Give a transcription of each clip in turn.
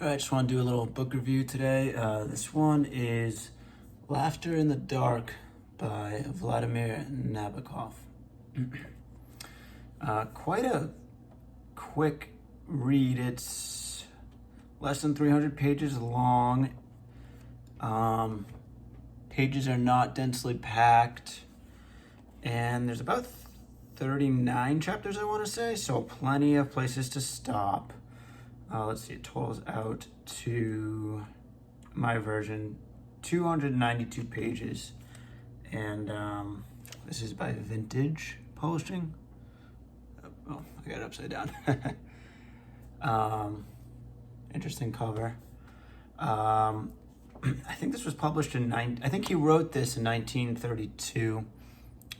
All right, just want to do a little book review today. This one is Laughter in the Dark by Vladimir Nabokov. Quite a quick read. It's less than 300 pages long. Pages are not densely packed. And there's about 39 chapters, I want to say, so plenty of places to stop. Let's see, it totals out to my version 292 pages, and this is by Vintage Publishing. Oh, I got it upside down. Interesting cover. I think this was published in I think he wrote this in 1932,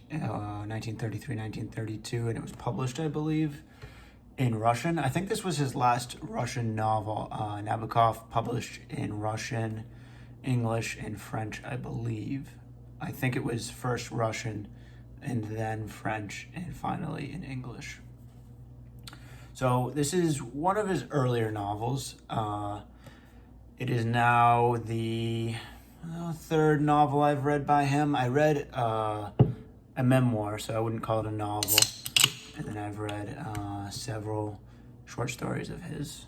1933, 1932, and it was published, I believe, in Russian. I think this was his last Russian novel. Nabokov published in Russian, English, and French, I believe. I think it was first Russian and then French and finally in English. So this is one of his earlier novels. It is now the third novel I've read by him. I read a memoir, so I wouldn't call it a novel. And then I've read several short stories of his.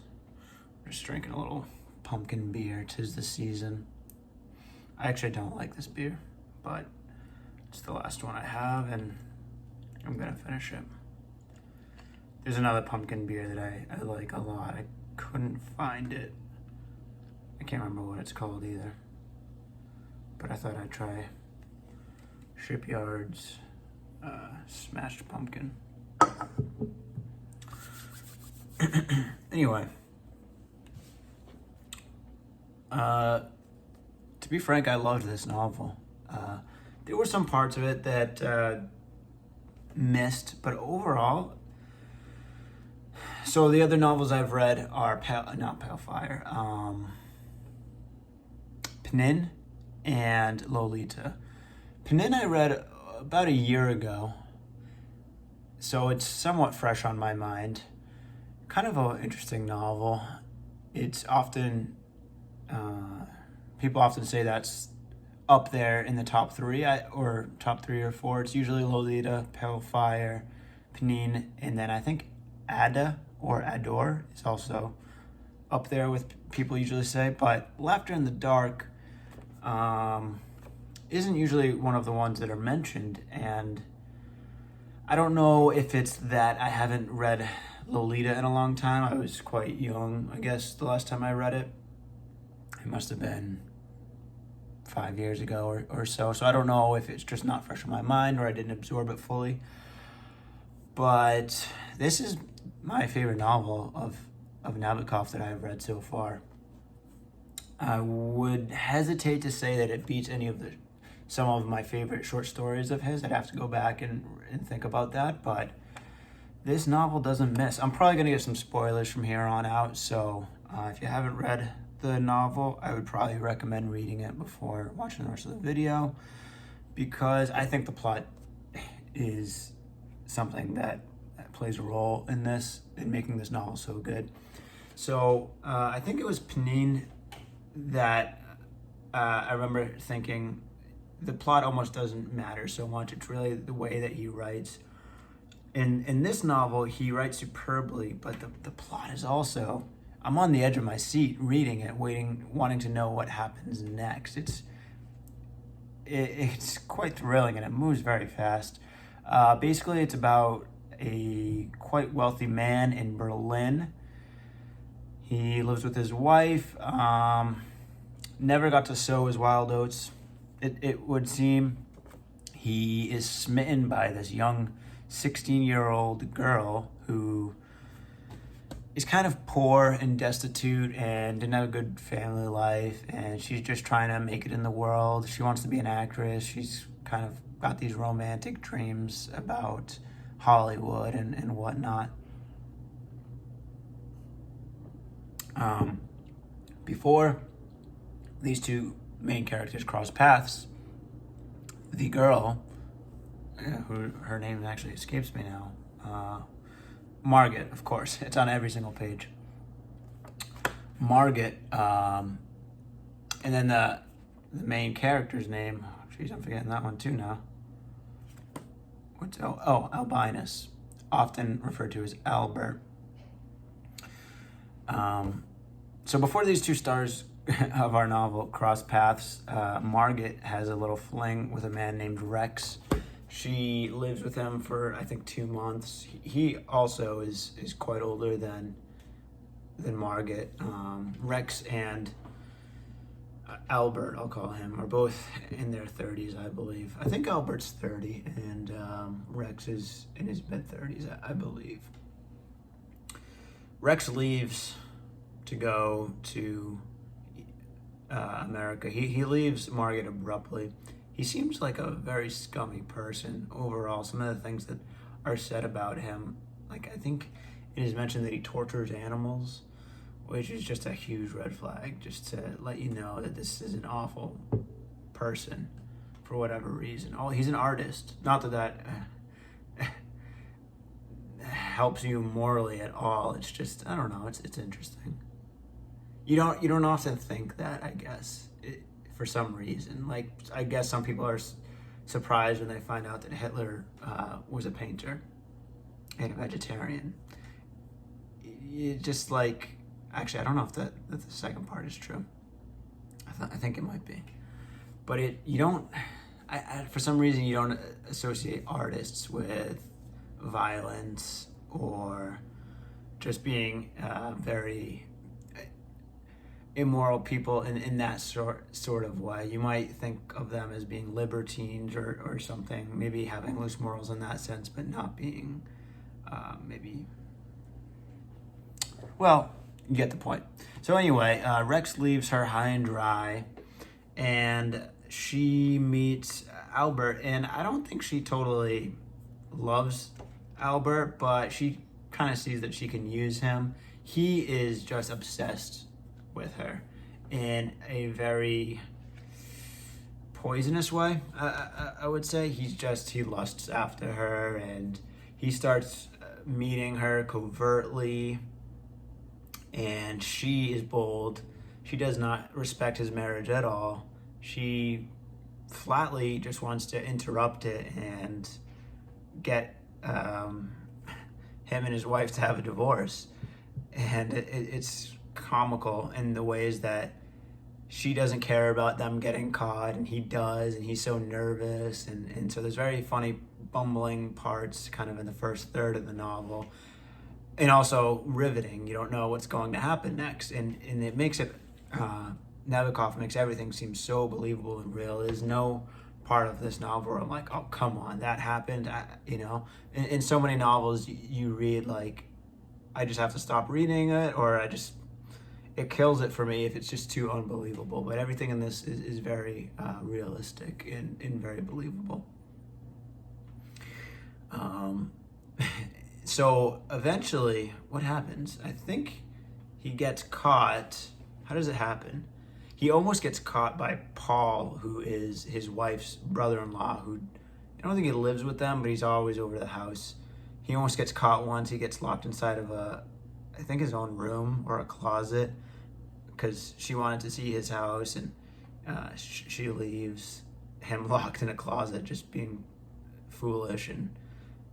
I'm just drinking a little pumpkin beer. 'Tis the season. I actually don't like this beer, but it's the last one I have, and I'm gonna finish it. There's another pumpkin beer that I like a lot. I couldn't find it. I can't remember what it's called either. But I thought I'd try Shipyard's Smashed Pumpkin. Anyway, to be frank, I loved this novel. There were some parts of it that missed, but overall, so the other novels I've read are not Pale Fire, Penin and Lolita. Penin I read about a year ago, so it's somewhat fresh on my mind. Kind of an interesting novel. It's often, people often say that's up there in the top three, or top 3 or 4. It's usually Lolita, Pale Fire, Penin, and then I think Ada or Adore is also up there with people usually say. But Laughter in the Dark isn't usually one of the ones that are mentioned, and I don't know if it's that I haven't read Lolita in a long time. I was quite young, I guess, the last time I read it. It must have been 5 years ago or so. So I don't know if it's just not fresh in my mind or I didn't absorb it fully. But this is my favorite novel of Nabokov that I've read so far. I would hesitate to say that it beats some of my favorite short stories of his. I'd have to go back and think about that, but this novel doesn't miss. I'm probably going to get some spoilers from here on out, so if you haven't read the novel, I would probably recommend reading it before watching the rest of the video, because I think the plot is something that plays a role in making this novel so good. So I think it was Penin that I remember thinking the plot almost doesn't matter so much. It's really the way that he writes. In this novel, he writes superbly, but the plot is also, I'm on the edge of my seat reading it, wanting to know what happens next. It's quite thrilling, and it moves very fast. Basically, it's about a quite wealthy man in Berlin. He lives with his wife, never got to sow his wild oats. It would seem he is smitten by this young 16-year-old girl who is kind of poor and destitute and didn't have a good family life, and she's just trying to make it in the world. She wants to be an actress. She's kind of got these romantic dreams about Hollywood and whatnot. Before these two main characters cross paths, the girl, who her name actually escapes me now, Margaret, of course. It's on every single page. Margaret, and then the main character's name. Jeez, I'm forgetting that one too now. Albinus, often referred to as Albert. So before these two stars of our novel cross paths, Margaret has a little fling with a man named Rex. She lives with him for, I think, 2 months. He also is quite older than Margaret. Rex and Albert, I'll call him, are both in their 30s, I believe. I think Albert's 30 and Rex is in his mid-30s, I believe. Rex leaves to go to America. He leaves Margaret abruptly. He seems like a very scummy person overall. Some of the things that are said about him, like I think it is mentioned that he tortures animals, which is just a huge red flag, just to let you know that this is an awful person for whatever reason. Oh, he's an artist. Not that helps you morally at all. It's just, I don't know, it's interesting. You don't often think that, I guess, for some reason. Like, I guess some people are surprised when they find out that Hitler was a painter and a vegetarian. It just like, actually, I don't know if the second part is true. I think it might be, but for some reason you don't associate artists with violence or just being very immoral people in that sort of way. You might think of them as being libertines or something, maybe having loose morals in that sense, but not being maybe, well, you get the point. So anyway, Rex leaves her high and dry, and she meets Albert, and I don't think she totally loves Albert, but she kind of sees that she can use him. He is just obsessed with her in a very poisonous way, I would say. He lusts after her, and he starts meeting her covertly, and she is bold. She does not respect his marriage at all. She flatly just wants to interrupt it and get him and his wife to have a divorce. And it's comical in the ways that she doesn't care about them getting caught, and he does, and he's so nervous. And so there's very funny, bumbling parts kind of in the first third of the novel. And also riveting. You don't know what's going to happen next. And it makes it, Nabokov makes everything seem so believable and real. There's no part of this novel where I'm like, oh, come on, that happened. In so many novels you read, like, I just have to stop reading it, or it kills it for me if it's just too unbelievable. But everything in this is very realistic and very believable. So eventually, what happens? I think he gets caught. How does it happen? He almost gets caught by Paul, who is his wife's brother-in-law, who, I don't think he lives with them, but he's always over the house. He almost gets caught once. He gets locked inside of I think his own room or a closet, because she wanted to see his house, and she leaves him locked in a closet, just being foolish and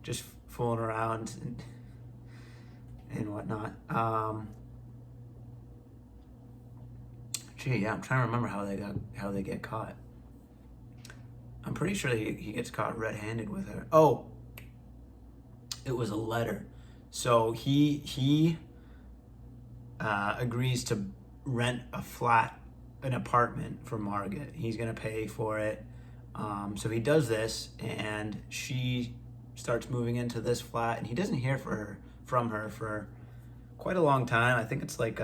just fooling around and whatnot. I'm trying to remember how they get caught. I'm pretty sure he gets caught red-handed with her. Oh, it was a letter. So he agrees to rent an apartment for Margaret. He's gonna pay for it. So he does this, and she starts moving into this flat, and he doesn't hear from her for quite a long time. I think it's like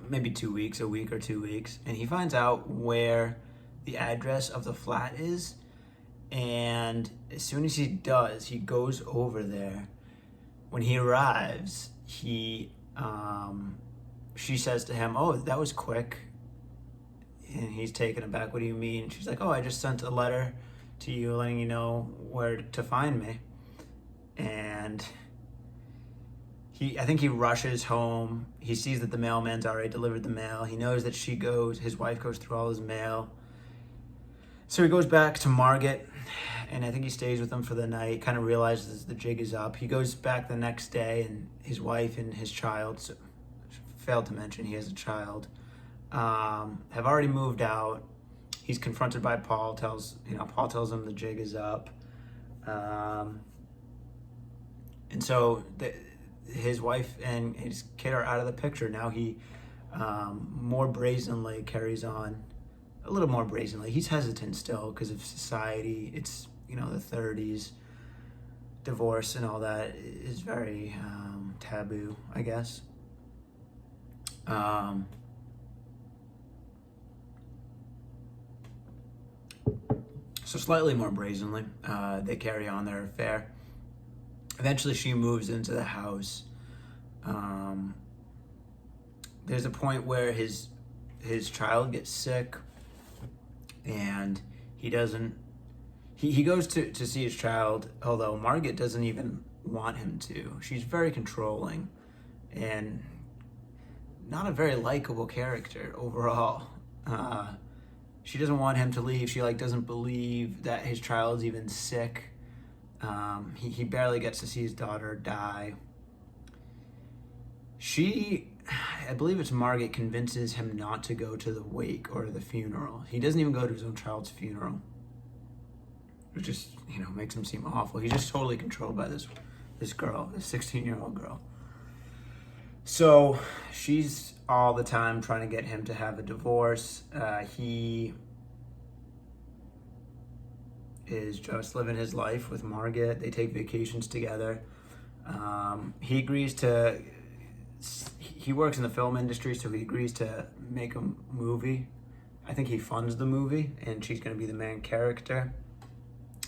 maybe 2 weeks, a week or 2 weeks, and he finds out where the address of the flat is, and as soon as he does, he goes over there. When he arrives, she says to him, "Oh, that was quick," and he's taken aback. "What do you mean?" She's like, "Oh, I just sent a letter to you letting you know where to find me." And I think he rushes home. He sees that the mailman's already delivered the mail. He knows that his wife goes through all his mail. So he goes back to Margaret, and I think he stays with them for the night, kind of realizes the jig is up. He goes back the next day, and his wife and his child, so, failed to mention he has a child, have already moved out. He's confronted by Paul, Paul tells him the jig is up. And so his wife and his kid are out of the picture. Now he more brazenly carries on, a little more brazenly. He's hesitant still because of society. It's, the 30s. Divorce and all that is very taboo, I guess. So slightly more brazenly, they carry on their affair. Eventually she moves into the house. There's a point where his child gets sick, and he goes to see his child, although Margaret doesn't even want him to. She's very controlling and not a very likable character overall. She doesn't want him to leave. She doesn't believe that his child's even sick. He barely gets to see his daughter die. I believe it's Margaret, convinces him not to go to the wake or the funeral. He doesn't even go to his own child's funeral, which just, makes him seem awful. He's just totally controlled by this girl, this 16-year-old girl. So she's all the time trying to get him to have a divorce. He is just living his life with Margaret. They take vacations together. He agrees to... He works in the film industry, so he agrees to make a movie. I think he funds the movie, and she's going to be the main character.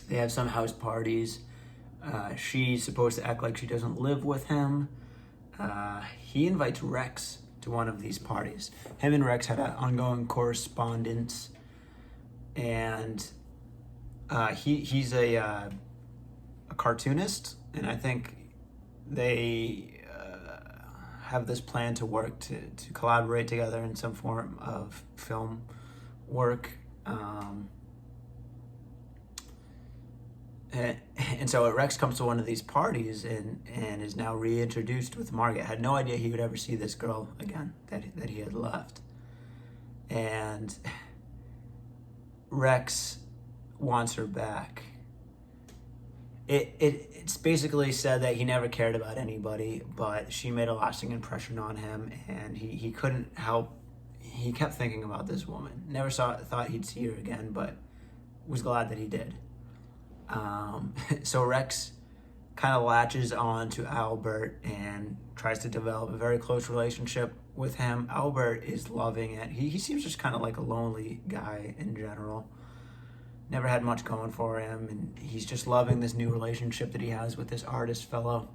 They have some house parties. She's supposed to act like she doesn't live with him. He invites Rex to one of these parties. Him and Rex had an ongoing correspondence, and he's a cartoonist, and I think they have this plan to work to collaborate together in some form of film work. And so Rex comes to one of these parties and is now reintroduced with Margaret. Had no idea he would ever see this girl again that he had left. And Rex wants her back. It's basically said that he never cared about anybody, but she made a lasting impression on him, and he couldn't help. He kept thinking about this woman. Never thought he'd see her again, but was glad that he did. So Rex kind of latches on to Albert and tries to develop a very close relationship with him. Albert is loving it. He seems just kind of like a lonely guy in general. Never had much going for him, and he's just loving this new relationship that he has with this artist fellow.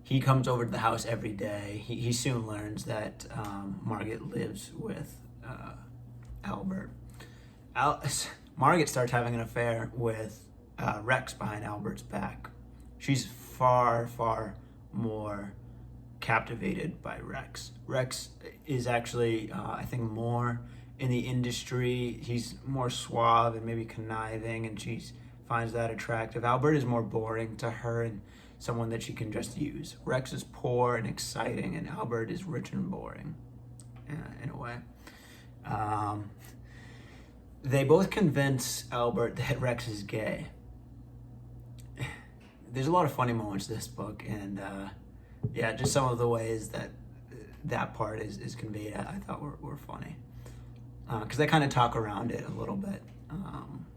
He comes over to the house every day. He soon learns that Margaret lives with Albert. Margaret starts having an affair with Rex behind Albert's back. She's far, far more captivated by Rex. Rex is actually, I think, more in the industry. He's more suave and maybe conniving, and she finds that attractive. Albert is more boring to her and someone that she can just use. Rex is poor and exciting, and Albert is rich and boring, in a way. They both convince Albert that Rex is gay. There's a lot of funny moments in this book, and just some of the ways that part is conveyed, I thought were funny. Because they kind of talk around it a little bit.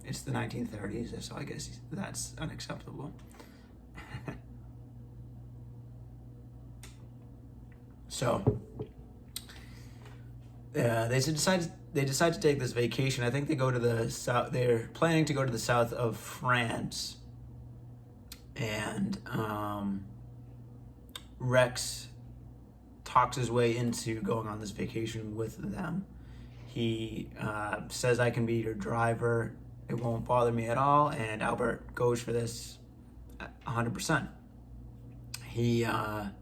It's the 1930s, so I guess that's unacceptable. So they decide to take this vacation. I think they go to the south. They're planning to go to the south of France, and Rex talks his way into going on this vacation with them. He says, "I can be your driver. It won't bother me at all." And Albert goes for this 100%. he along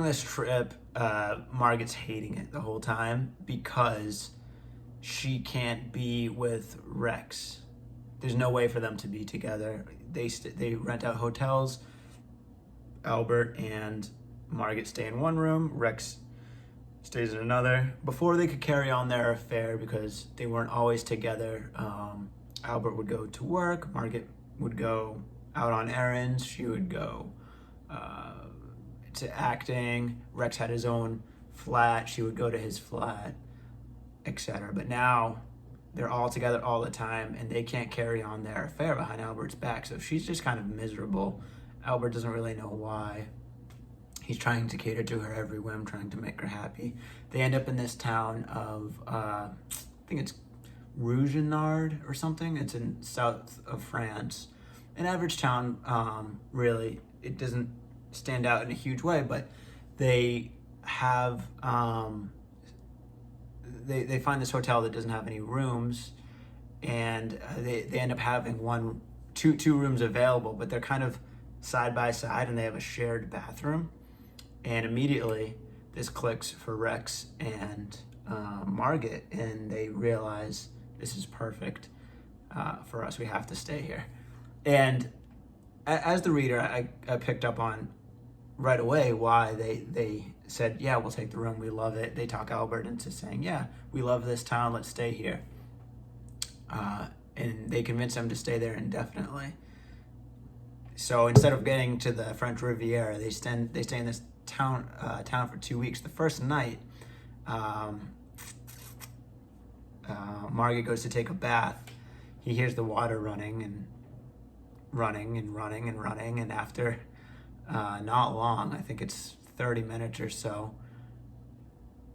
this trip, Margaret's hating it the whole time because she can't be with Rex. There's no way for them to be together. They rent out hotels. Albert and Margaret stay in one room. Rex stays in another. Before they could carry on their affair, because they weren't always together, Albert would go to work. Margaret would go out on errands. She would go to acting. Rex had his own flat. She would go to his flat, etc. But now they're all together all the time, and they can't carry on their affair behind Albert's back. So she's just kind of miserable. Albert doesn't really know why. He's trying to cater to her every whim, trying to make her happy. They end up in this town of, I think it's Rougenard or something. It's in south of France. An average town, really. It doesn't stand out in a huge way, but they have, they find this hotel that doesn't have any rooms, and they end up having two rooms available, but they're kind of side by side, and they have a shared bathroom. And immediately this clicks for Rex and Margaret, and they realize this is perfect for us. We have to stay here. And as the reader, I picked up on right away why they said, yeah, we'll take the room. We love it. They talk Albert into saying, yeah, we love this town. Let's stay here. And they convince him to stay there indefinitely. So instead of getting to the French Riviera, they stay in this town for 2 weeks. The first night, Margaret goes to take a bath. He hears the water running, and after not long, I think it's 30 minutes or so.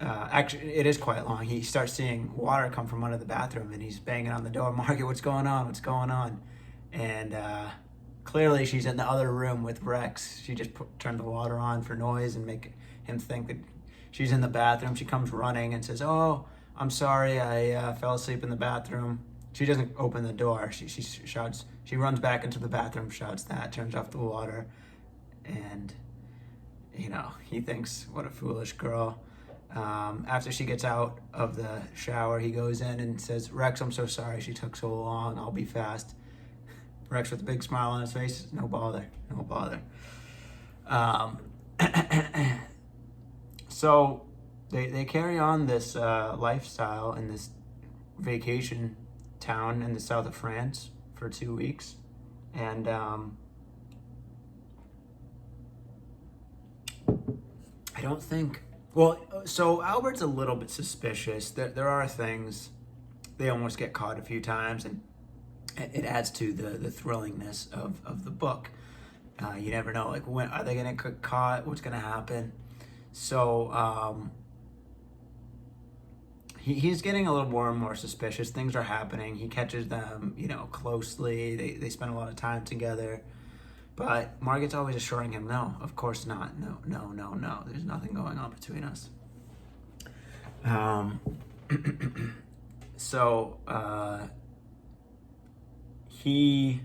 Actually, it is quite long. He starts seeing water come from under the bathroom, and he's banging on the door. Margaret, what's going on? What's going on? And clearly, she's in the other room with Rex. She just turned the water on for noise and make him think that she's in the bathroom. She comes running and says, "Oh, I'm sorry, I fell asleep in the bathroom." She doesn't open the door. She shouts. She runs back into the bathroom, shouts that, turns off the water, and he thinks, "What a foolish girl." After she gets out of the shower, he goes in and says, "Rex, I'm so sorry she took so long. I'll be fast." Rex with a big smile on his face, no bother. So they carry on this lifestyle in this vacation town in the south of France for 2 weeks. And I don't think... Well, so Albert's a little bit suspicious. There are things. They almost get caught a few times, and it adds to the thrillingness of the book. You never know, like, when are they going to get caught? What's going to happen? So he's getting a little more and more suspicious. Things are happening. He catches them, closely. They spend a lot of time together. But Margaret's always assuring him, no, of course not. No. There's nothing going on between us. So he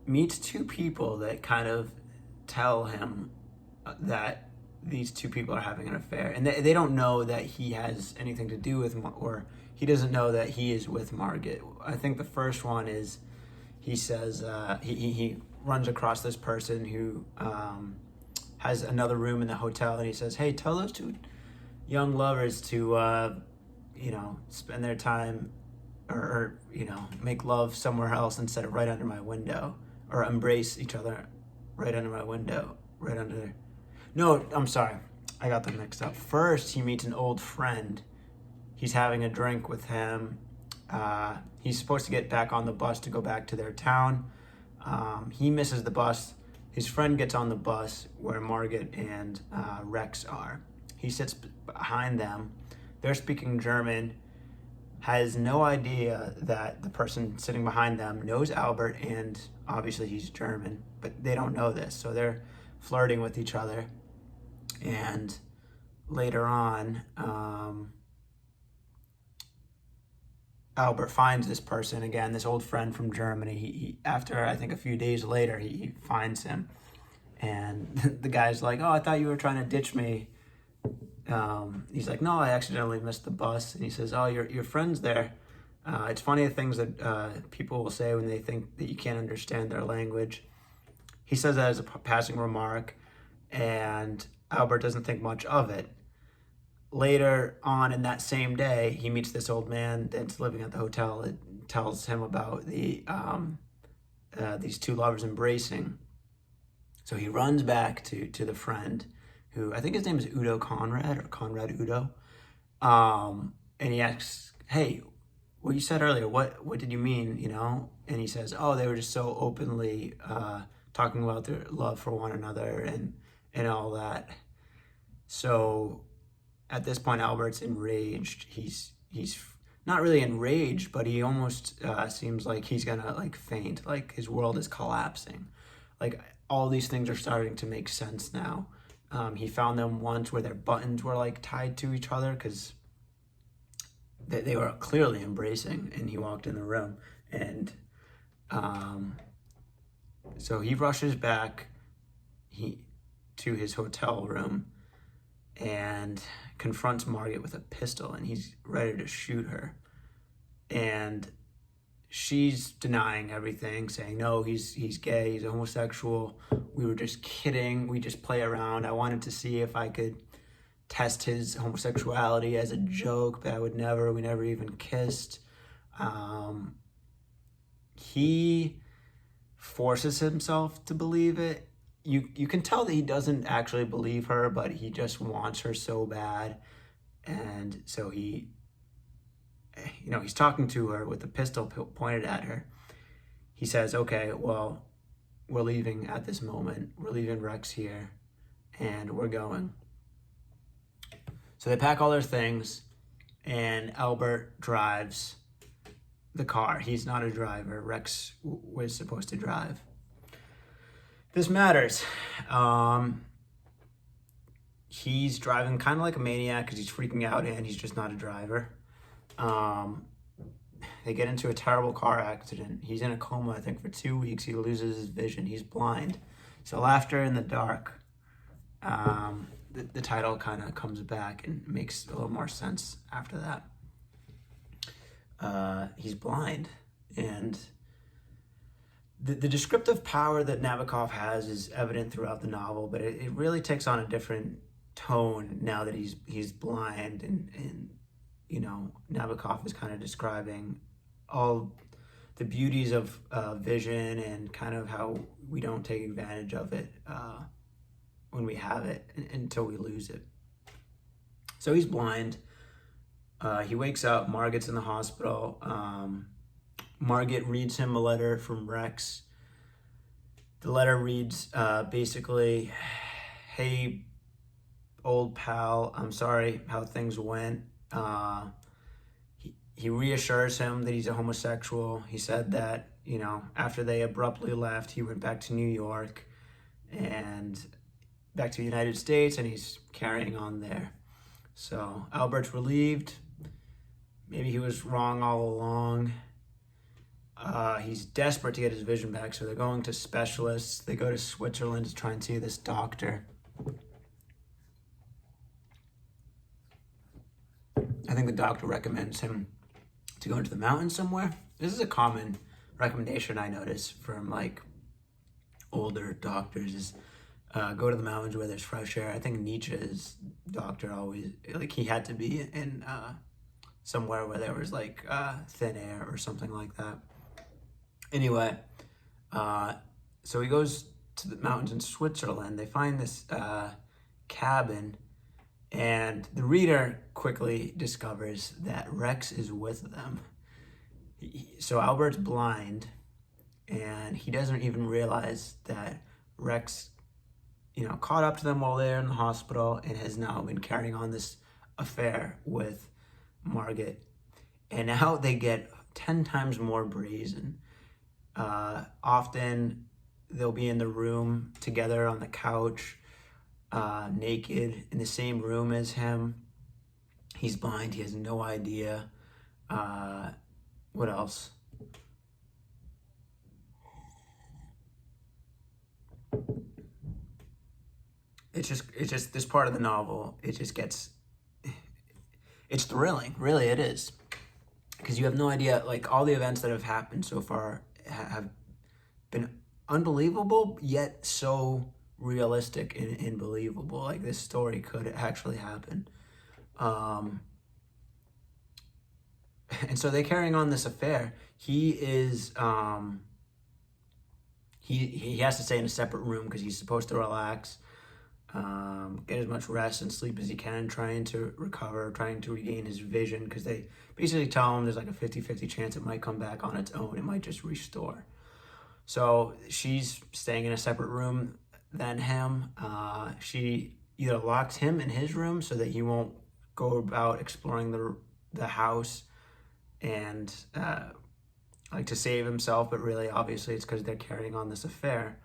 meets two people that kind of tell him that these two people are having an affair. And they don't know that he has anything to do with, or he doesn't know that he is with Margaret. I think the first one is, he says, he runs across this person who has another room in the hotel, and he says, "Hey, tell those two young lovers to, spend their time or make love somewhere else instead of right under my window, or embrace each other right under my window, right under." No, I'm sorry. I got them mixed up. First, he meets an old friend. He's having a drink with him. He's supposed to get back on the bus to go back to their town. He misses the bus. His friend gets on the bus where Margaret and Rex are. He sits behind them. They're speaking German, has no idea that the person sitting behind them knows Albert, and obviously he's German, but they don't know this. So they're flirting with each other. And later on, Albert finds this person again, this old friend from Germany. He after, I think, a few days later, he finds him, And the guy's like, oh, I thought you were trying to ditch me. He's like, no, I accidentally missed the bus. And he says, oh, your friend's there. It's funny the things that people will say when they think that you can't understand their language. He says that as a passing remark, and Albert doesn't think much of it. Later on in that same day, he meets this old man that's living at the hotel. It tells him about these two lovers embracing. So he runs back to the friend, who I think his name is Udo Conrad, or Conrad Udo. And he asks, hey, what you said earlier, what did you mean, you know? And he says, oh, they were just so openly talking about their love for one another and all that. So at this point, Albert's enraged. He's not really enraged, but he almost seems like he's gonna like faint, like his world is collapsing. Like all these things are starting to make sense now. He found them once where their buttons were like tied to each other because they were clearly embracing, and he walked in the room. And so he rushes back to his hotel room and confronts Margaret with a pistol, and he's ready to shoot her. And she's denying everything, saying, no, he's gay, he's homosexual. We were just kidding. We just play around. I wanted to see if I could test his homosexuality as a joke, but we never even kissed. He forces himself to believe it. You can tell that he doesn't actually believe her, but he just wants her so bad. And so he's talking to her with the pistol pointed at her. He says, okay, well, we're leaving at this moment. We're leaving Rex here, and we're going. So they pack all their things, and Albert drives the car. He's not a driver. Rex was supposed to drive. This matters. He's driving kind of like a maniac because he's freaking out and he's just not a driver. They get into a terrible car accident. He's in a coma, I think, for 2 weeks. He loses his vision. He's blind. So Laughter in the Dark, the title kind of comes back and makes a little more sense after that. He's blind, and the descriptive power that Nabokov has is evident throughout the novel, but it really takes on a different tone now that he's blind, and Nabokov is kind of describing all the beauties of vision and kind of how we don't take advantage of it when we have it until we lose it. So he's blind. He wakes up. Margaret's in the hospital. Margaret reads him a letter from Rex. The letter reads basically, hey, old pal, I'm sorry how things went. He reassures him that he's a homosexual. He said that, after they abruptly left, he went back to New York and back to the United States, and he's carrying on there. So Albert's relieved. Maybe he was wrong all along. He's desperate to get his vision back, so they're going to specialists. They go to Switzerland to try and see this doctor. I think the doctor recommends him to go into the mountains somewhere. This is a common recommendation I notice from older doctors is go to the mountains where there's fresh air. I think Nietzsche's doctor always, he had to be in somewhere where there was thin air or something like that. Anyway, so he goes to the mountains in Switzerland. They find this cabin, and the reader quickly discovers that Rex is with them. So Albert's blind, and he doesn't even realize that Rex, caught up to them while they're in the hospital and has now been carrying on this affair with Margaret. And now they get 10 times more brazen. Often they'll be in the room together on the couch, naked, in the same room as him. He's blind. He has no idea. What else? it's just this part of the novel. It just gets, it's thrilling, really. It is, because you have no idea. Like, all the events that have happened so far have been unbelievable, yet so realistic and believable. Like, this story could actually happen. And so they're carrying on this affair. He is he has to stay in a separate room because he's supposed to relax, get as much rest and sleep as he can, trying to recover, trying to regain his vision, because they basically tell him there's like a 50-50 chance it might come back on its own. It might just restore. So she's staying in a separate room than him. She either locks him in his room so that he won't go about exploring the house and like to save himself, but really obviously it's because they're carrying on this affair.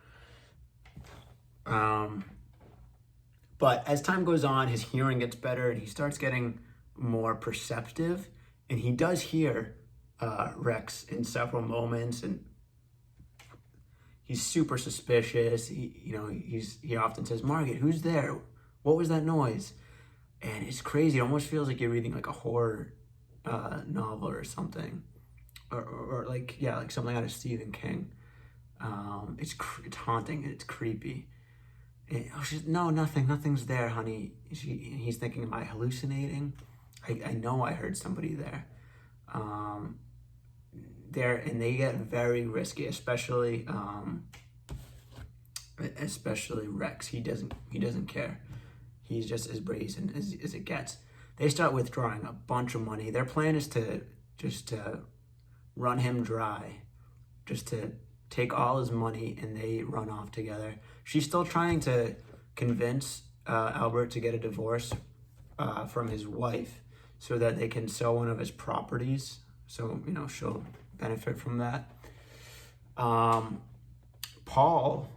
But as time goes on, his hearing gets better and he starts getting more perceptive, and he does hear Rex in several moments, and he's super suspicious. He often says, "Margaret, who's there? What was that noise?" And it's crazy. It almost feels like you're reading like a horror novel or something, or like something out of Stephen King. It's haunting and it's creepy. And, she's, "No, nothing's there, honey." He's thinking, "Am I hallucinating? I know I heard somebody there." And they get very risky, especially Rex. He doesn't care. He's just as brazen as it gets. They start withdrawing a bunch of money. Their plan is to run him dry, just to take all his money, and they run off together. She's still trying to convince Albert to get a divorce from his wife so that they can sell one of his properties. So, she'll benefit from that. Paul,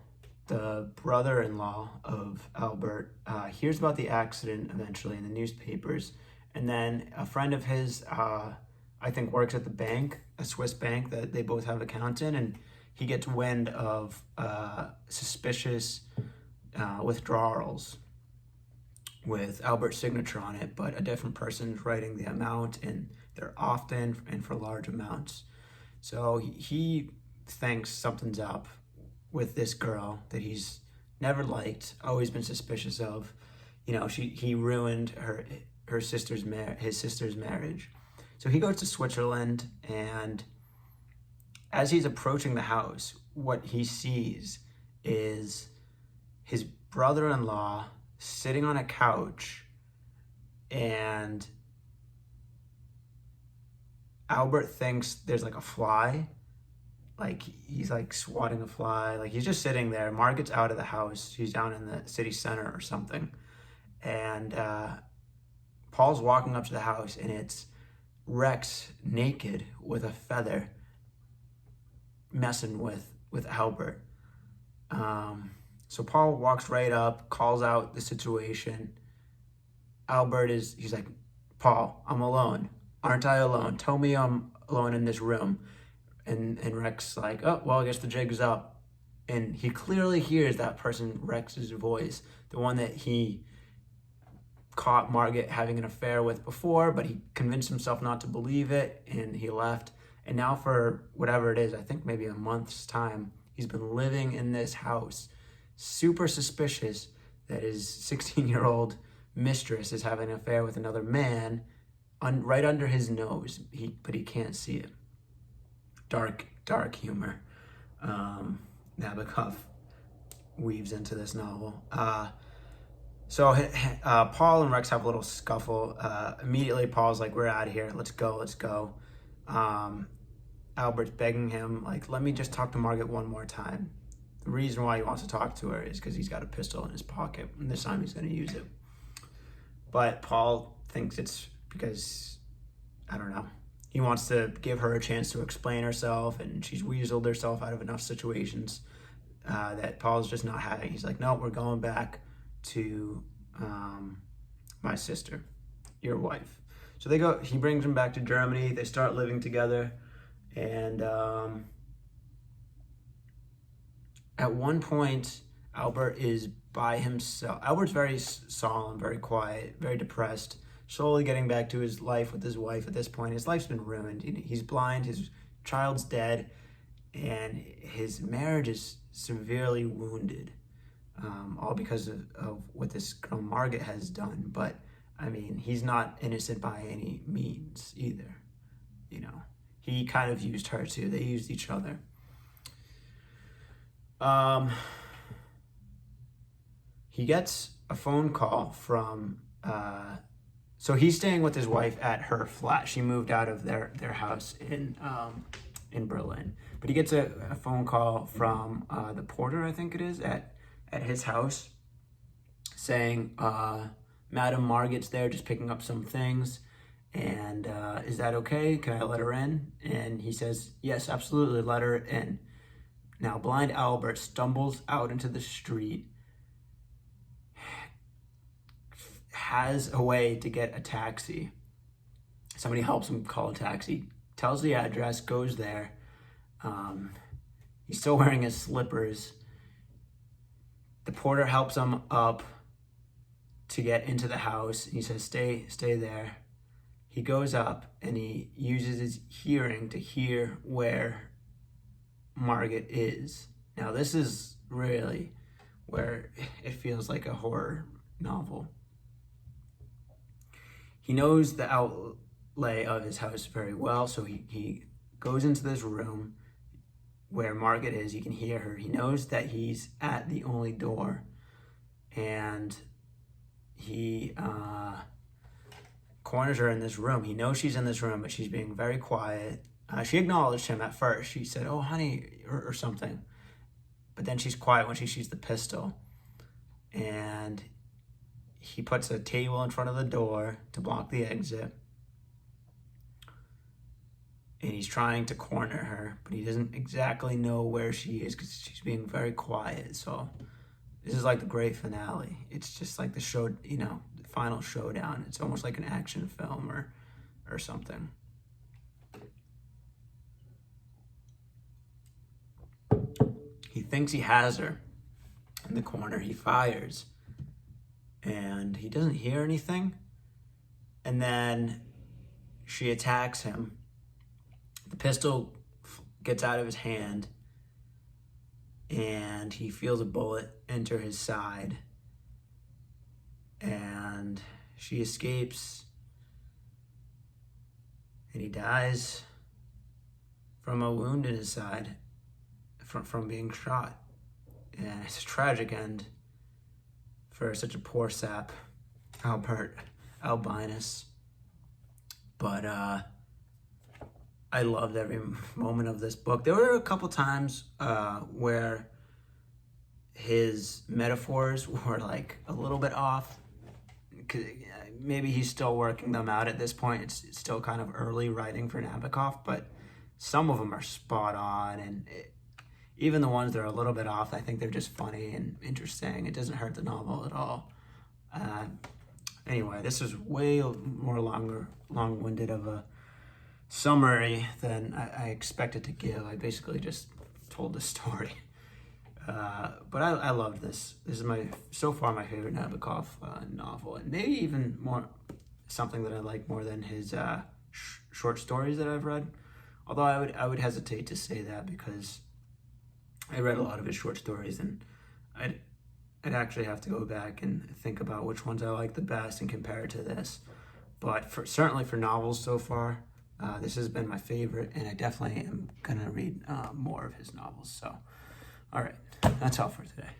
the brother-in-law of Albert, hears about the accident eventually in the newspapers. And then a friend of his, I think, works at the bank, a Swiss bank that they both have accounts in, and he gets wind of suspicious withdrawals with Albert's signature on it, but a different person's writing the amount, and they're often and for large amounts. So he thinks something's up with this girl that he's never liked, always been suspicious of. He ruined his sister's marriage. So he goes to Switzerland, and as he's approaching the house, what he sees is his brother-in-law sitting on a couch, and Albert thinks there's like a fly, like he's like swatting a fly, like he's just sitting there. Margaret's out of the house. She's down in the city center or something. And Paul's walking up to the house, and it's Rex naked with a feather messing with Albert. So Paul walks right up, calls out the situation. He's like, "Paul, I'm alone. Aren't I alone? Tell me I'm alone in this room." And Rex like, "Oh, well, I guess the jig's up." And he clearly hears that person, Rex's voice, the one that he caught Margaret having an affair with before, but he convinced himself not to believe it, and he left. And now for whatever it is, I think maybe a month's time, he's been living in this house, super suspicious that his 16-year-old mistress is having an affair with another man right under his nose, but he can't see it. Dark humor. Nabokov weaves into this novel. So Paul and Rex have a little scuffle. Immediately, Paul's like, "We're out of here. Let's go. Albert's begging him, like, "Let me just talk to Margaret one more time." The reason why he wants to talk to her is because he's got a pistol in his pocket, and this time he's going to use it. But Paul thinks it's because, I don't know, he wants to give her a chance to explain herself, and she's weaseled herself out of enough situations that Paul's just not having. He's like, "No, we're going back to my sister, your wife." So he brings him back to Germany. They start living together. And at one point, Albert is by himself. Albert's very solemn, very quiet, very depressed, slowly getting back to his life with his wife at this point. His life's been ruined. He's blind, his child's dead, and his marriage is severely wounded, all because of what this girl Margaret has done. But, I mean, he's not innocent by any means either, you know. He kind of used her too. They used each other. He gets a phone call from, so he's staying with his wife at her flat. She moved out of their house in Berlin. But he gets a phone call from the porter, I think it is, at his house, saying, Madam Margaret's there just picking up some things, and is that okay? Can I let her in? And he says, yes, absolutely, let her in. Now, blind Albert stumbles out into the street, has a way to get a taxi. Somebody helps him call a taxi, tells the address, goes there. He's still wearing his slippers. The porter helps him up to get into the house. He says, stay there. He goes up and he uses his hearing to hear where Margaret is. Now, this is really where it feels like a horror novel. He knows the outlay of his house very well, so he goes into this room where Margaret is. He can hear her. He knows that he's at the only door, and he corners her in this room. He knows she's in this room, but she's being very quiet. She acknowledged him at first. She said, oh, honey, or something. But then she's quiet when she sees the pistol. And he puts a table in front of the door to block the exit. And he's trying to corner her, but he doesn't exactly know where she is because she's being very quiet. So this is like the great finale. It's just like the show, you know, the Final Showdown. It's almost like an action film or something. He thinks he has her in the corner. He fires, and he doesn't hear anything. And then she attacks him. The pistol gets out of his hand, and he feels a bullet enter his side. And she escapes, and he dies from a wound in his side. From being shot. And it's a tragic end for such a poor sap, Albert Albinus. But I loved every moment of this book. There were a couple times where his metaphors were like a little bit off. Maybe he's still working them out at this point. It's still kind of early writing for Nabokov, but some of them are spot on, and even the ones that are a little bit off, I think they're just funny and interesting. It doesn't hurt the novel at all. Anyway, this is way more long-winded of a summary than I expected to give. I basically just told the story. But I loved this. This is so far my favorite Nabokov novel, and maybe even more something that I like more than his short stories that I've read. Although I would hesitate to say that because I read a lot of his short stories, and I'd actually have to go back and think about which ones I like the best and compare it to this. But certainly for novels so far, this has been my favorite, and I definitely am going to read more of his novels. So, all right, that's all for today.